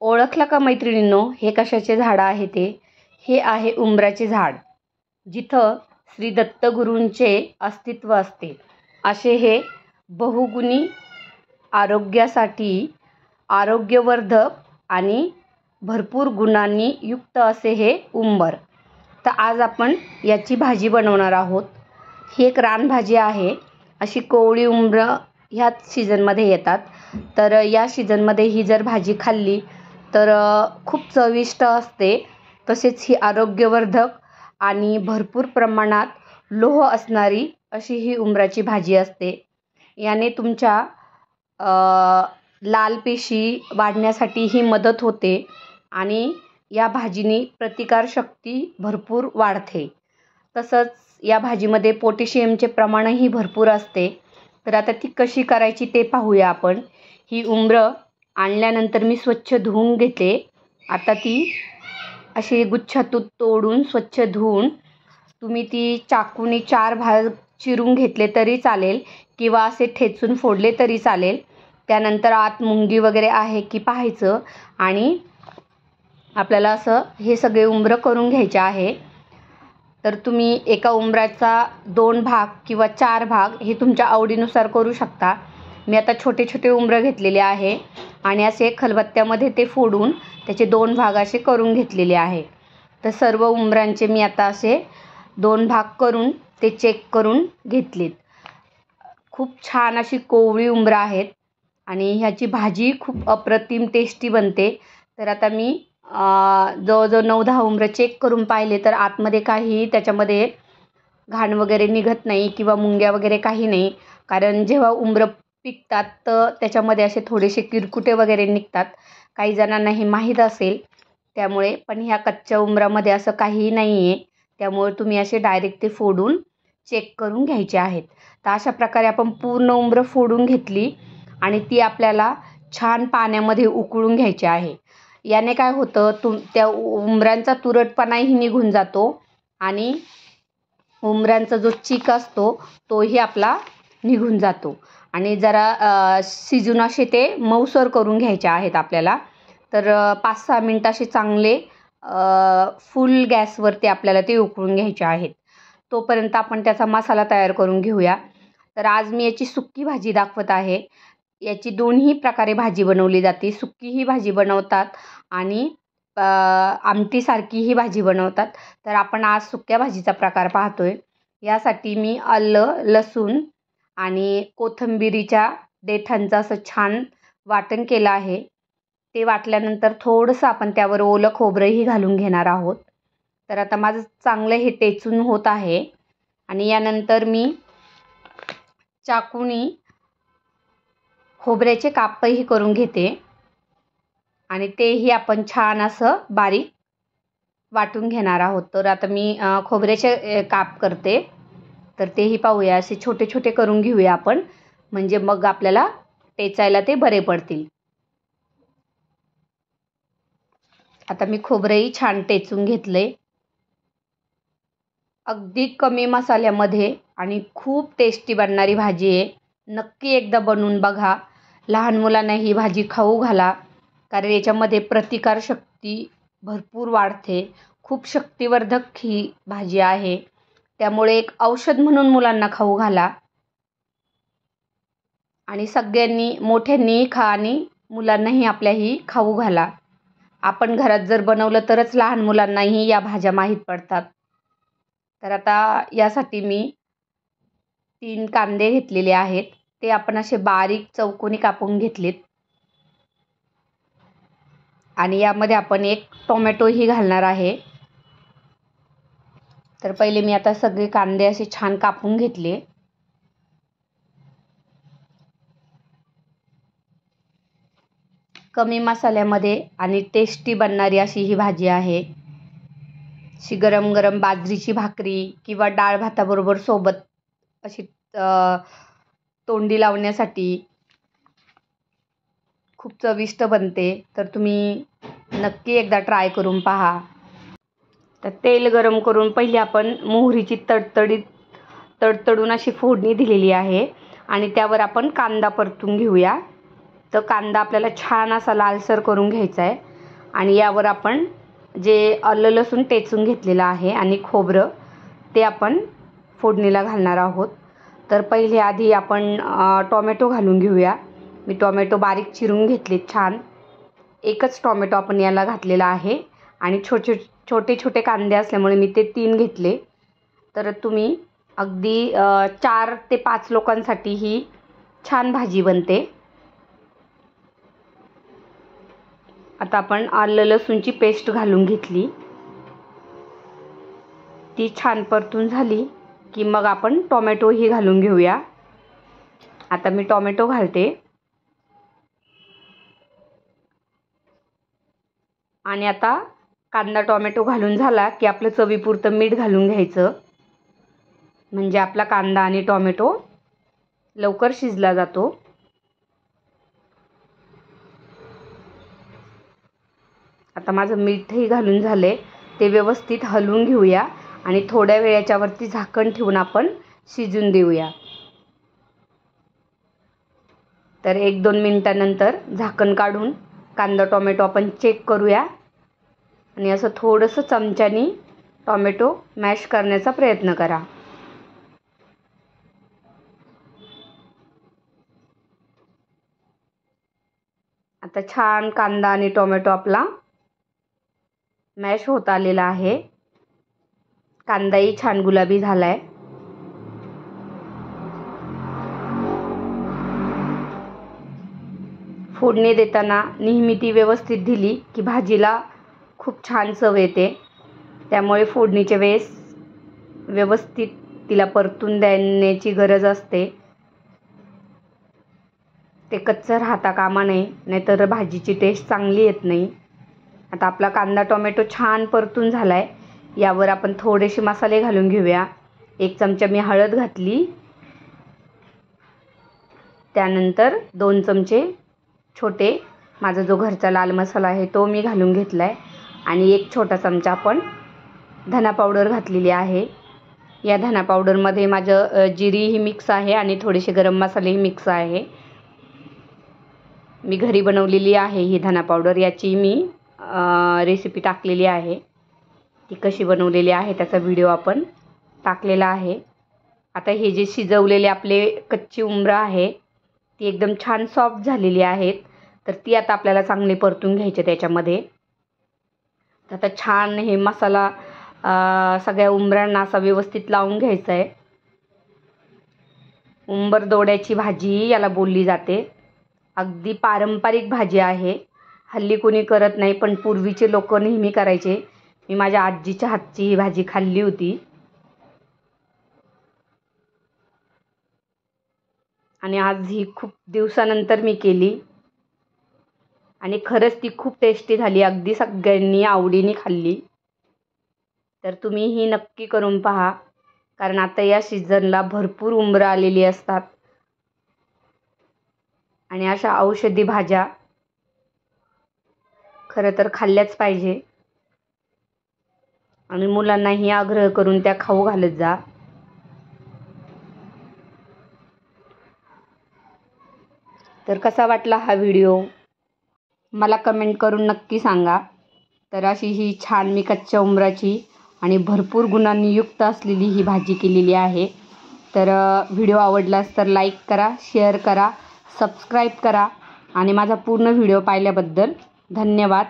ओळखलं का मैत्रिणींनो, हे कशाचे झाड आहे ते? हे आहे उंबराचे झाड, जिथं श्री दत्तगुरूंचे अस्तित्व असते. असे हे बहुगुणी आरोग्यासाठी आरोग्यवर्धक आणि भरपूर गुणांनी युक्त असे हे उंबर. तर आज आपण याची भाजी बनवणार आहोत. ही एक रानभाजी आहे. अशी कोवळी उंबरं ह्याच सीझनमध्ये येतात. तर या सीझनमध्ये ही जर भाजी खाल्ली तर खूप चविष्ट असते. तसेच ही आरोग्यवर्धक आणि भरपूर प्रमाणात लोह असणारी अशी ही उंबराची भाजी असते. याने तुमच्या लाल पेशी वाढण्यासाठी ही मदत होते आणि या भाजीने प्रतिकारशक्ती भरपूर वाढते. तसंच या भाजीमध्ये पोटॅशियमचे प्रमाणही भरपूर असते. तर आता ती कशी करायची ते पाहूया आपण. ही उंबरं आणल्यानंतर मी स्वच्छ धुवून घेते. आता ती अशी गुच्छातून तोडून स्वच्छ धुवून तुम्ही ती चाकूने 4 भाग चिरून घेतले तरी चालेल किंवा असे ठेचून फोडले तरी चालेल. त्यानंतर आत मुंगी वगैरे आहे की पाहायचं आणि आपल्याला असं हे सगळे उंबरं करून घ्यायचे आहे. तर तुम्ही एका उंबराचा 2 भाग किंवा 4 भाग हे तुमच्या आवडीनुसार करू शकता. मी आता छोटे छोटे उंबरं घेतलेले आहे आणि असे खलबत्त्यामध्ये ते फोडून त्याचे 2 भाग असे करून घेतलेले आहे. तर सर्व उंबरांचे मी आता असे 2 भाग करून ते चेक करून घेतलेत. खूप छान अशी कोवळी उंबरं आहेत आणि ह्याची भाजी खूप अप्रतिम टेस्टी बनते. तर आता मी जवळजवळ 9-10 उंबरं चेक करून पाहिले तर आतमध्ये काही त्याच्यामध्ये घाण वगैरे निघत नाही किंवा मुंग्या वगैरे काही नाही. कारण जेव्हा उंबरं पिकतात तर त्याच्यामध्ये असे थोडेसे किरकुटे वगैरे निघतात. काही जणांना हे माहीत असेल त्यामुळे. पण ह्या कच्च्या उंबरामध्ये असं काहीही नाही आहे. त्यामुळे तुम्ही असे डायरेक्ट ते फोडून चेक करून घ्यायचे आहेत. तर अशा प्रकारे आपण पूर्ण उंबरं फोडून घेतली आणि ती आपल्याला छान पाण्यामध्ये उकळून घ्यायची आहे. याने काय होतं, त्या उंबरांचा तुरटपणाही निघून जातो आणि उंबरांचा जो चीक असतो तोही आपला निघून जातो. आणि जरा शिजून असे ते मऊसर करून घ्यायचे आहेत आपल्याला. तर 5-6 मिनटं असे चांगले फुल गॅसवरती आपल्याला ते उकळून घ्यायचे आहेत. तोपर्यंत आपण त्याचा मसाला तयार करून घेऊया. तर आज मी याची सुक्की भाजी दाखवत आहे. याची दोन्ही प्रकारे भाजी बनवली जाते. सुक्कीही भाजी बनवतात आणि आमटीसारखी ही भाजी बनवतात. तर आपण आज सुक्या भाजीचा प्रकार पाहतोय. यासाठी मी आलं, लसूण आणि कोथिंबिरीच्या देठांचं असं छान वाटण केलं आहे. ते वाटल्यानंतर थोडंसं आपण त्यावर ओलं खोबरंही घालून घेणार आहोत. तर आता माझं चांगलं हे टेचून होत आहे आणि यानंतर मी चाकूनी खोबऱ्याचे कापही करून घेते आणि तेही आपण छान असं बारीक वाटून घेणार आहोत. तर आता मी खोबऱ्याचे काप करते. तर तेही पाहूया. असे छोटे छोटे करून घेऊया आपण, म्हणजे मग आपल्याला टेचायला ते बरे पडतील. आता मी खोबरंही छान टेचून घेतले. अगदी कमी मसाल्यामध्ये आणि खूप टेस्टी बनणारी भाजी आहे. नक्की एकदा बनवून बघा. लहान मुलांना ही भाजी खाऊ घाला, कारण याच्यामध्ये प्रतिकारशक्ती भरपूर वाढते. खूप शक्तिवर्धक ही भाजी आहे. त्यामुळे एक औषध म्हणून मुलांना खाऊ घाला आणि सगळ्यांनी मोठ्यांनीही खा आणि मुलांनाही आपल्याही खाऊ घाला. आपण घरात जर बनवलं तरच लहान मुलांनाही या भाज्या माहीत पडतात. तर आता यासाठी मी 3 कांदे घेतलेले आहेत. ते आपण असे बारीक चौकोनी कापून घेतलेत आणि यामध्ये आपण 1 टोमॅटोही घालणार आहे. तर पहिले मी आता सगळे कांदे असे छान कापून घेतले. कमी मसाल्यामध्ये आणि टेस्टी बनणारी अशी ही भाजी आहे. अशी गरम गरम बाजरीची भाकरी किंवा डाळ भाताबरोबर सोबत अशी तोंडी लावण्यासाठी खूप चविष्ट बनते. तर तुम्ही नक्की एकदा ट्राय करून पहा. तर तेल गरम करून पहिले आपण मोहरीची तडतडून अशी फोडणी दिलेली आहे आणि त्यावर आपण कांदा परतून घेऊया. तर कांदा आपल्याला छान असा लालसर करून घ्यायचा आहे आणि यावर आपण जे आलं लसूण टेचून घेतलेलं आहे आणि खोबरं ते आपण फोडणीला घालणार आहोत. तर पहिले आधी आपण टोमॅटो घालून घेऊया. मी टोमॅटो बारीक चिरून घेतले छान. एकच टोमॅटो आपण याला घातलेला आहे आणि छोटे छोटे कांदे असल्यामुळे मी ते 3 घेतले. तर तुम्ही अगदी 4 ते 5 लोकांसाठी ही छान भाजी बनते. आता आपण आलं लसूणची पेस्ट घालून घेतली. ती छान परतून झाली की मग आपण टोमॅटोही घालून घेऊया. आता मी टोमॅटो घालते आणि आता कांदा टोमॅटो घालून झाला की आपलं चवीपुरतं मीठ घालून घ्यायचं, म्हणजे आपला कांदा आणि टोमॅटो लवकर शिजला जातो. आता माझं मीठही घालून झाले. ते व्यवस्थित हलवून घेऊया आणि थोड्या वेळ याच्यावरती झाकण ठेवून आपण शिजून देऊया. तर 1-2 मिनिटानंतर झाकण काढून कांदा टोमॅटो आपण चेक करूया आणि असं थोडंसं चमच्यानी टोमॅटो मॅश करण्याचा प्रयत्न करा. आता छान कांदा आणि टोमॅटो आपला मॅश होत आलेला आहे. कांदाही छान गुलाबी झालाय. फोडणी देताना नेहमी ती व्यवस्थित दिली की भाजीला खूप छान चव येते. त्यामुळे फोडणीच्या वेळेस व्यवस्थित तिला परतून देण्याची गरज असते. ते कच्चं राहता कामा नये, नाहीतर भाजीची टेस्ट चांगली येत नाही. आता आपला कांदा टोमॅटो छान परतून झालाय. यावर आपण थोडेसे मसाले घालून घेऊया. 1 चमचा मी हळद घातली. त्यानंतर 2 चमचे छोटे माझा जो घरचा लाल मसाला आहे तो मी घालून घेतलाय आणि 1 छोटा चमचा आपण धना पावडर घातलेली आहे. या धना पावडरमध्ये माझं जिरीही मिक्स आहे आणि थोडेसे गरम मसालेही मिक्स आहे. मी घरी बनवलेली आहे ही धना पावडर. याची मी रेसिपी टाकलेली आहे. ती कशी बनवलेली आहे त्याचा व्हिडिओ आपण टाकलेला आहे. आता हे जे शिजवलेले आपले कच्ची उंबरं आहे ती एकदम छान सॉफ्ट झालेली आहेत. तर ती आता आपल्याला चांगली परतून घ्यायची त्याच्यामध्ये. आता छान हे मसाला सगळ्या उंबऱ्यांना असा व्यवस्थित लावून घ्यायचा आहे. उंबरदोड्याची भाजी याला बोलली जाते. अगदी पारंपरिक भाजी आहे. हल्ली कोणी करत नाही, पण पूर्वीचे लोक नेहमी करायचे. मी माझ्या आजीच्या हातची ही भाजी खाल्ली होती आणि आज ही खूप दिवसानंतर मी केली आणि खरंच ती खूप टेस्टी झाली. अगदी सगळ्यांनी आवडीने खाल्ली. तर तुम्ही ही नक्की करून पहा, कारण आता या सीझनला भरपूर उंबरं आलेली असतात आणि अशा औषधी भाज्या खरं तर खाल्ल्याच पाहिजे आणि मुलांनाही आग्रह करून त्या खाऊ घालत जा. तर कसा वाटला हा व्हिडिओ मला कमेंट करून नक्की सांगा. तर अशी ही छान मी कच्च्या उंबराची आणि भरपूर गुणांनी युक्त असलेली ही भाजी केलेली आहे. तर व्हिडिओ आवडलास तर लाईक करा, शेअर करा, सबस्क्राईब करा आणि माझा पूर्ण व्हिडिओ पाहिल्याबद्दल धन्यवाद.